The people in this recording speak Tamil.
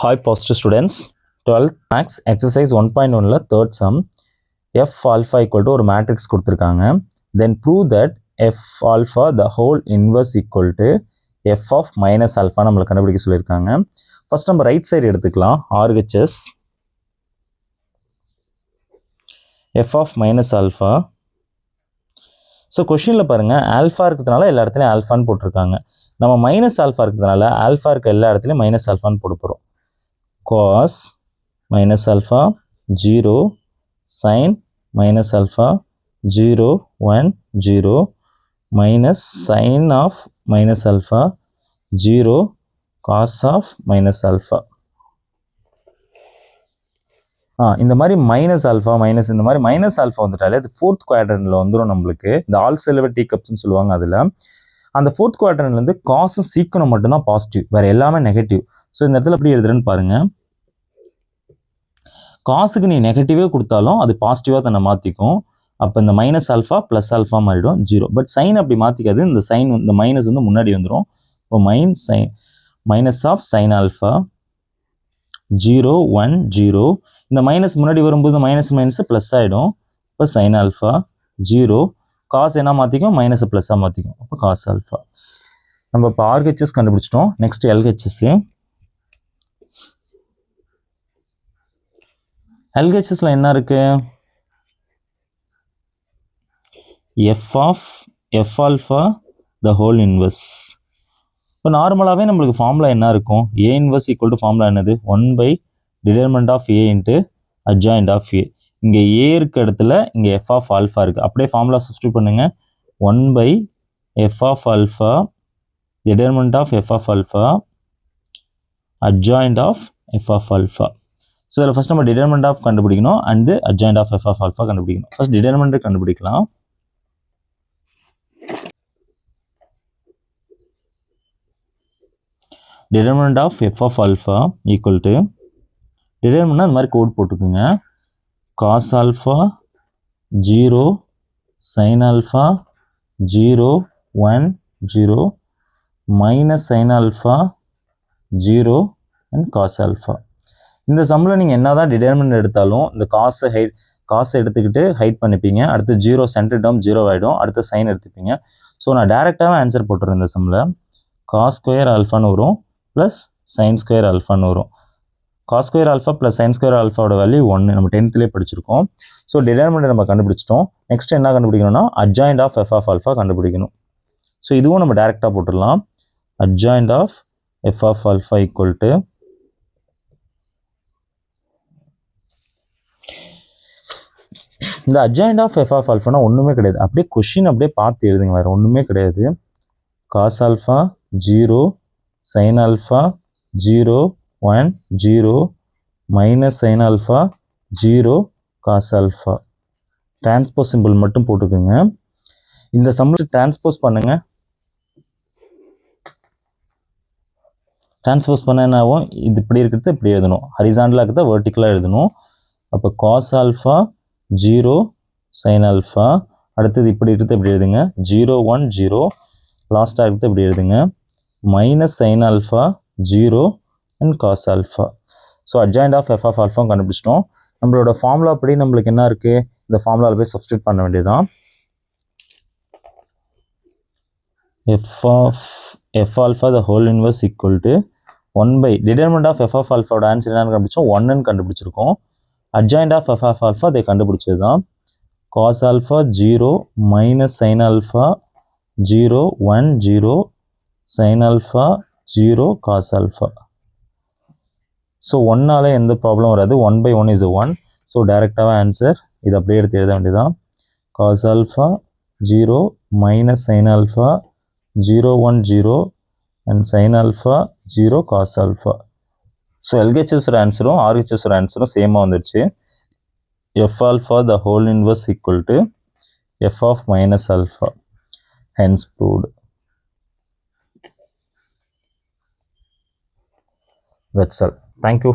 Hi positive students, 12th max exercise 1.1ல third sum f alpha equal to ஒரு matrix கொடுத்திருக்காங்க. Then prove that f alpha the whole inverse equal to f of minus alpha நம்மளுக்கு கண்டுபிடிக்க சொல்லியிருக்காங்க. First நம்ம right side எடுத்துக்கலாம். RHS f of minus alpha. So கொஷினில் பாருங்கள் ஆல்ஃபா இருக்கிறதுனால எல்லா இடத்துலையும் ஆல்ஃபான்னு போட்டிருக்காங்க. நம்ம மைனஸ் ஆல்ஃபா இருக்கிறதுனால ஆல்ஃபா இருக்க எல்லா இடத்துலையும் மைனஸ் ஆல்ஃபான்னு போட போகிறோம். cos minus alpha 0 sin minus alpha 0 1 0 minus sin of minus alpha 0 cos of minus alpha. இந்த மாதிரி மைனஸ் ஆல்ஃபா மைனஸ் இந்த மாதிரி மைனஸ் ஆல்ஃபா வந்துட்டாலே அது ஃபோர்த் குவாட்ரண்ட்டில் வந்துடும். நம்மளுக்கு இந்த ஆல் செல்வர் டீ கப்ஸ்ன்னு சொல்லுவாங்க. அதில் அந்த ஃபோர்த் குவாட்ரண்ட்லேருந்து காசும் சீக்கணும் மட்டும்தான் பாசிட்டிவ், வேறு எல்லாமே நெகட்டிவ். ஸோ இந்த இடத்துல எப்படி எழுதுறேன்னு பாருங்கள். காசுக்கு நீ நெகட்டிவே கொடுத்தாலும் அது பாசிட்டிவாக தன்னை மாற்றிக்கும். அப்போ இந்த மைனஸ் ஆல்ஃபா ப்ளஸ் ஆல்ஃபா மாறிடும் 0. பட் சைன் அப்படி மாற்றிக்காது. இந்த சைன் இந்த மைனஸ் வந்து முன்னாடி வந்துடும். இப்போ மைனஸ் ஆஃப் சைன் ஆல்ஃபா 0 1 0. இந்த மைனஸ் முன்னாடி வரும்போது மைனஸ் மைனஸ் ப்ளஸ் ஆகிடும். இப்போ சைன் ஆல்ஃபா 0 காஸ் என்ன மாற்றிக்கும் மைனஸை ப்ளஸ்ஸாக மாற்றிக்கும். அப்போ காஸ் ஆல்ஃபா. நம்ம இப்போ ஆர்ஹெச்எஸ் கண்டுபிடிச்சிட்டோம். நெக்ஸ்ட் எல்ஹெச்எஸ்ஸு. எல்ஹெச்எஸ்ல என்ன இருக்கு? F of F alpha the whole inverse. இப்போ நார்மலாகவே நம்மளுக்கு ஃபார்முலா என்ன இருக்கும்? A inverse equal to formula என்னது? 1 determinant of A into adjoint of A. இங்கே ஏ இருக்க இடத்துல இங்கே எஃப் ஆஃப் ஆல்ஃபா இருக்குது. அப்படியே ஃபார்முலா சப்ஸ்டியூட் பண்ணுங்கள். 1 F of alpha determinant of F of alpha adjoint of F of alpha. So இதில் ஃபஸ்ட் நம்ம டிடர்மெண்ட் ஆஃப் கண்டுபிடிக்கணும் and adjoint of F of alpha கண்டுபிடிக்கணும். ஃபஸ்ட் டிடர்மெண்ட் கண்டுபிடிக்கலாம். Determinant of F of alpha equal to டிடர்மெண்ட்னா இந்த மாதிரி கோட் போட்டுக்குங்க. Cos alpha 0 sine alpha 0 1 0 minus sine alpha 0 and cos alpha. இந்த சம்மில் நீங்கள் என்ன தான் டிடர்மெண்ட் எடுத்தாலும் இந்த காசை எடுத்துக்கிட்டு ஹைட் பண்ணிப்பீங்க. அடுத்து 0 சென்டர் டேர்ம் 0 ஆகிடும். அடுத்து சைன் எடுத்துப்பீங்க. ஸோ நான் டேரெக்டாகவே ஆன்சர் போட்டுறேன். இந்த சம்மில் காஸ் ஸ்கொயர் ஆல்ஃபான்னு வரும் ப்ளஸ் சைன் ஸ்கொயர் ஆல்ஃபான்னு வரும். Cos square alpha plus sine square ஆல்ஃபாவோட வேல்யூ 1 நம்ம 10th படிச்சிருக்கோம். ஸோ டிடர்மெண்ட் நம்ம கண்டுபிடிச்சிட்டோம். நெக்ஸ்ட் என்ன கண்டுபிடிக்கணும்னா adjoint of F of alpha கண்டுபிடிக்கணும். ஸோ இதுவும் நம்ம டேரெக்டாக போட்டுடலாம். Adjoint of F of alpha equal to இந்த அட்ஜாயிண்ட் ஆஃப் எஃப் ஆஃப் ஆல்ஃபானா ஒன்றுமே கிடையாது. அப்படியே கொஷின் அப்படியே பார்த்து எழுதுங்க, வேறு ஒன்றுமே கிடையாது. Cos alpha 0 sine alpha 0 1 0 minus sine alpha 0 cos alpha. Transpose simple மட்டும் போட்டுக்கோங்க. இந்த சம்மில் டிரான்ஸ்போஸ் பண்ணுங்க. டிரான்ஸ்போஸ் பண்ண என்ன ஆகும்? இது இப்படி இருக்கிறது இப்படி எழுதணும். ஹரிசாண்டலாக இருக்கிறத வெர்டிக்கலாக எழுதணும். அப்போ காஸ் ஆல்ஃபா 0 சைன் ஆல்ஃபா. அடுத்தது இப்படி இருக்கிறது இப்படி எழுதுங்க. 0 1 0 லாஸ்ட்டாக இருக்கிறது இப்படி எழுதுங்க. Minus sine alpha 0 and cos alpha. So adjoint of F of alpha கண்டுபிடிச்சிட்டோம். நம்மளோட ஃபார்முலா படி நம்மளுக்கு என்ன இருக்குது? இந்த ஃபார்முலாவில் போய் சப்ஸ்டியூட் பண்ண வேண்டியதுதான். F alpha the whole inverse equal to 1 determinant of F of ஆல்ஃபாவோட ஆன்சர் என்னன்னு கண்டுபிடிச்சோம்? 1ன்னு கண்டுபிடிச்சிருக்கோம். Adjoint of F of alpha அதை கண்டுபிடிச்சது தான். Cos alpha 0 minus sine alpha 0 1 0 sine alpha 0 cos alpha. So 1ஆல் எந்த ப்ராப்ளம் வராது. 1/1 இஸ் 1. ஸோ டேரெக்டாகவே ஆன்சர் இது அப்படியே எடுத்து எழுத வேண்டியதான். Cos alpha 0 minus sine alpha 0 1 0 and sine alpha 0 cos alpha. So எல்ஹெச்எஸோட ஆன்சரும் ஆர்ஹெச்எஸோட ஆன்சரும் சேமாக வந்துடுச்சு. F alpha the whole inverse equal to F of minus alpha. Hence proved. That's all. Thank you.